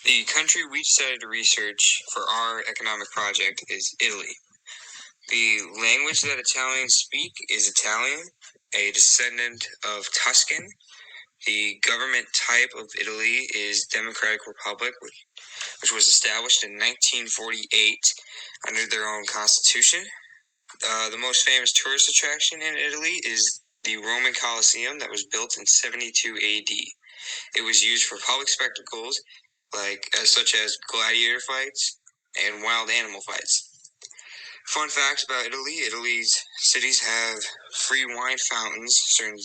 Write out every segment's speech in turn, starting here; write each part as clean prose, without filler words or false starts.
The country we decided to research for our economic project is Italy. The language that Italians speak is Italian, a descendant of Tuscan. The government type of Italy is Democratic Republic, which was established in 1948 under their own constitution. The most famous tourist attraction in Italy is the Roman Colosseum that was built in 72 AD. It was used for public spectacles such as gladiator fights and wild animal fights. Fun facts about Italy: Italy's cities have free wine fountains. Certain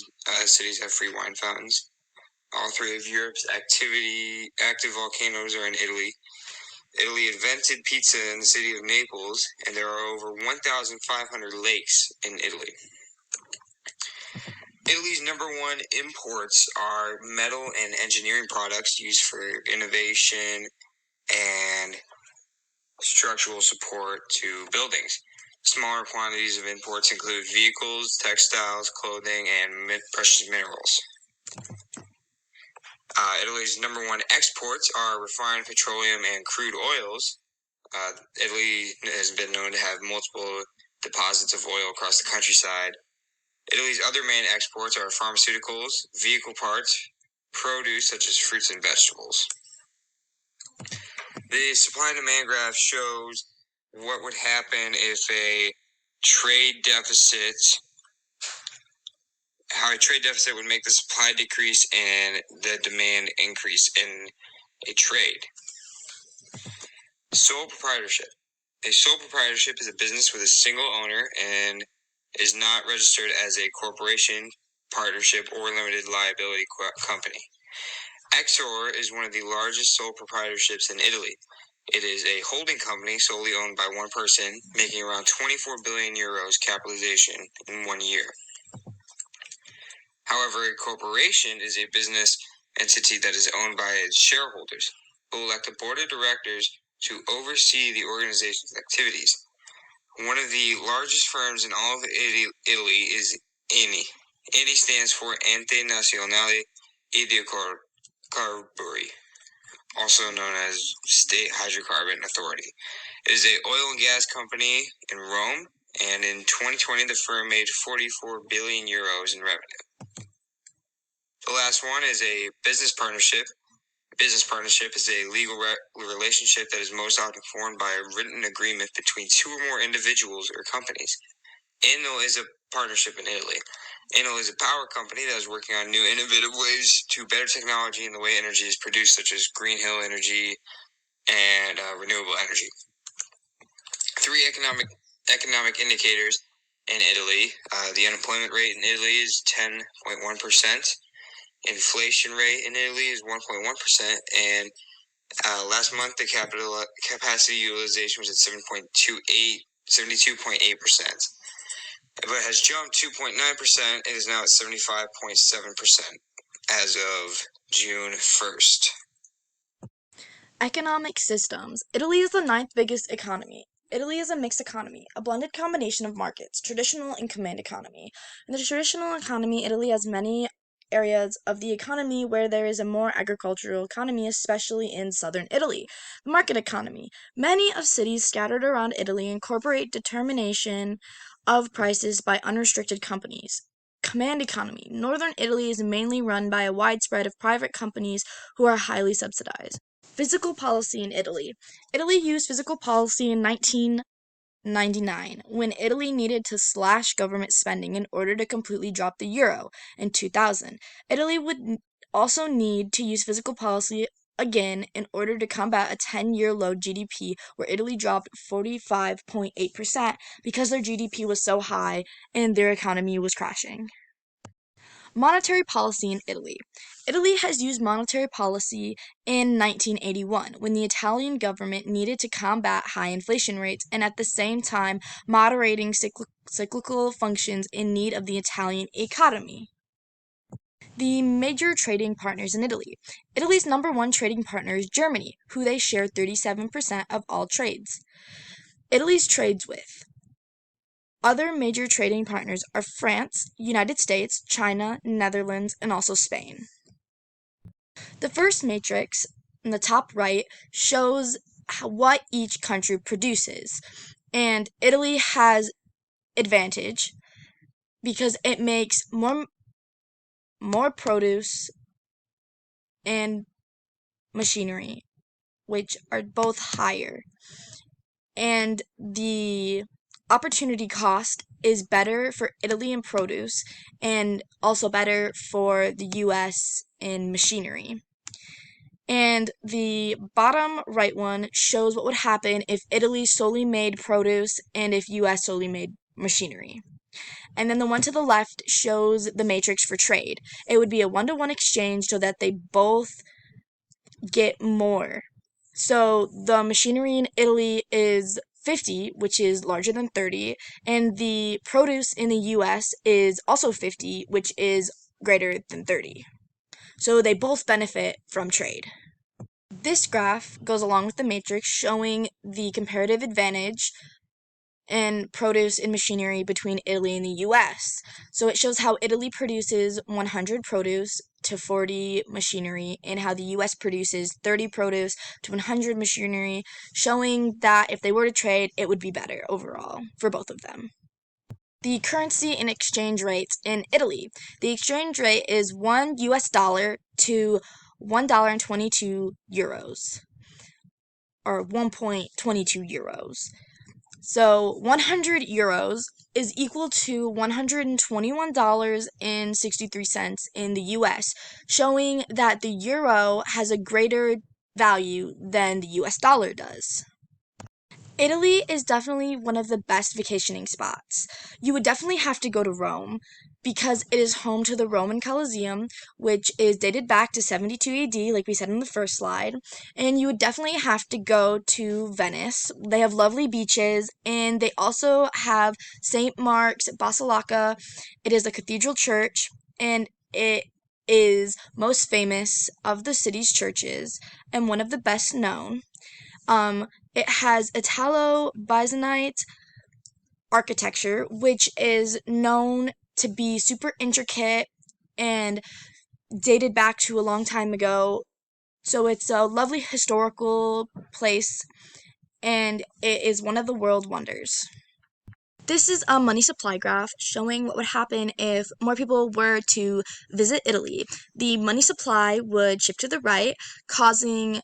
cities have free wine fountains. All three of Europe's active volcanoes are in Italy. Italy invented pizza in the city of Naples, and there are over 1,500 lakes in Italy. Italy's number one imports are metal and engineering products used for innovation and structural support to buildings. Smaller quantities of imports include vehicles, textiles, clothing, and precious minerals. Italy's number one exports are refined petroleum and crude oils. Italy has been known to have multiple deposits of oil across the countryside. Italy's other main exports are pharmaceuticals, vehicle parts, produce such as fruits and vegetables. The supply and demand graph shows what would happen if how a trade deficit would make the supply decrease and the demand increase in a trade. Sole proprietorship. A sole proprietorship is a business with a single owner and is not registered as a corporation, partnership, or limited liability company. Exor is one of the largest sole proprietorships in Italy. It is a holding company solely owned by one person, making around 24 billion euros capitalization in 1 year. However, a corporation is a business entity that is owned by its shareholders, who elect a board of directors to oversee the organization's activities. One of the largest firms in all of Italy is Eni. Eni stands for Ente Nazionale Idrocarburi, also known as State Hydrocarbon Authority. It is an oil and gas company in Rome, and in 2020 the firm made 44 billion euros in revenue. The last one is a business partnership. A business partnership is a legal relationship that is most often formed by a written agreement between two or more individuals or companies. Enel is a partnership in Italy. Enel is a power company that is working on new innovative ways to better technology in the way energy is produced, such as green hill energy and renewable energy. Three economic indicators in Italy. The unemployment rate in Italy is 10.1%. Inflation rate in Italy is 1.1%, and last month the capacity utilization was at 72.8%. But has jumped 2.9% and is now at 75.7% as of June 1st. Economic systems. Italy is the ninth biggest economy. Italy is a mixed economy, a blended combination of markets, traditional and command economy. In the traditional economy, Italy has many areas of the economy where there is a more agricultural economy, especially in southern Italy. The market economy. Many of cities scattered around Italy incorporate determination of prices by unrestricted companies. Command economy. Northern Italy is mainly run by a widespread of private companies who are highly subsidized. Fiscal policy in Italy. Italy used fiscal policy in 1999 when Italy needed to slash government spending in order to completely drop the euro. In 2000, Italy would also need to use fiscal policy again in order to combat a 10-year low GDP where Italy dropped 45.8% because their GDP was so high and their economy was crashing. Monetary policy in Italy. Italy has used monetary policy in 1981 when the Italian government needed to combat high inflation rates and at the same time moderating cyclical functions in need of the Italian economy. The major trading partners in Italy. Italy's number one trading partner is Germany, who they share 37% of all trades. Italy's trades with other major trading partners are France, United States, China, Netherlands, and also Spain. The first matrix in the top right shows what each country produces. And Italy has advantage because it makes more produce and machinery, which are both higher. And the opportunity cost is better for Italy in produce and also better for the US in machinery. And the bottom right one shows what would happen if Italy solely made produce and if US solely made machinery. And then the one to the left shows the matrix for trade. It would be a 1-to-1 exchange so that they both get more. So the machinery in Italy is 50, which is larger than 30, and the produce in the US is also 50, which is greater than 30. So they both benefit from trade. This graph goes along with the matrix showing the comparative advantage and produce and machinery between Italy and the US. So it shows how Italy produces 100 produce to 40 machinery and how the US produces 30 produce to 100 machinery, showing that if they were to trade, it would be better overall for both of them. The currency and exchange rates in Italy. The exchange rate is $1 to $1.22 or 1.22 euros. So 100 euros is equal to $121.63 in the US, showing that the euro has a greater value than the US dollar does. Italy is definitely one of the best vacationing spots. You would definitely have to go to Rome because it is home to the Roman Colosseum, which is dated back to 72 AD, like we said in the first slide. And you would definitely have to go to Venice. They have lovely beaches, and they also have St. Mark's Basilica. It is a cathedral church, and it is most famous of the city's churches and one of the best known. It has Italo-Byzantine architecture, which is known to be super intricate and dated back to a long time ago. So it's a lovely historical place, and it is one of the world wonders. This is a money supply graph showing what would happen if more people were to visit Italy. The money supply would shift to the right, causing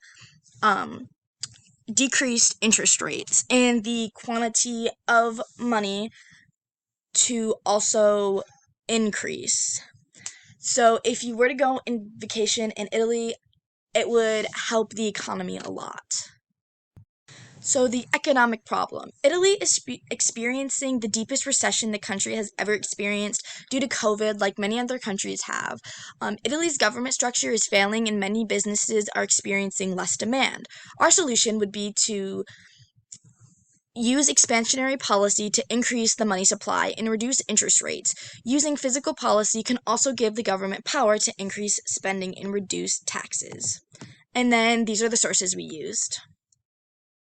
decreased interest rates and the quantity of money to also increase. So if you were to go on vacation in Italy, it would help the economy a lot. So the economic problem. Italy is experiencing the deepest recession the country has ever experienced due to COVID, like many other countries have. Italy's government structure is failing and many businesses are experiencing less demand. Our solution would be to use expansionary policy to increase the money supply and reduce interest rates. Using fiscal policy can also give the government power to increase spending and reduce taxes. And then these are the sources we used.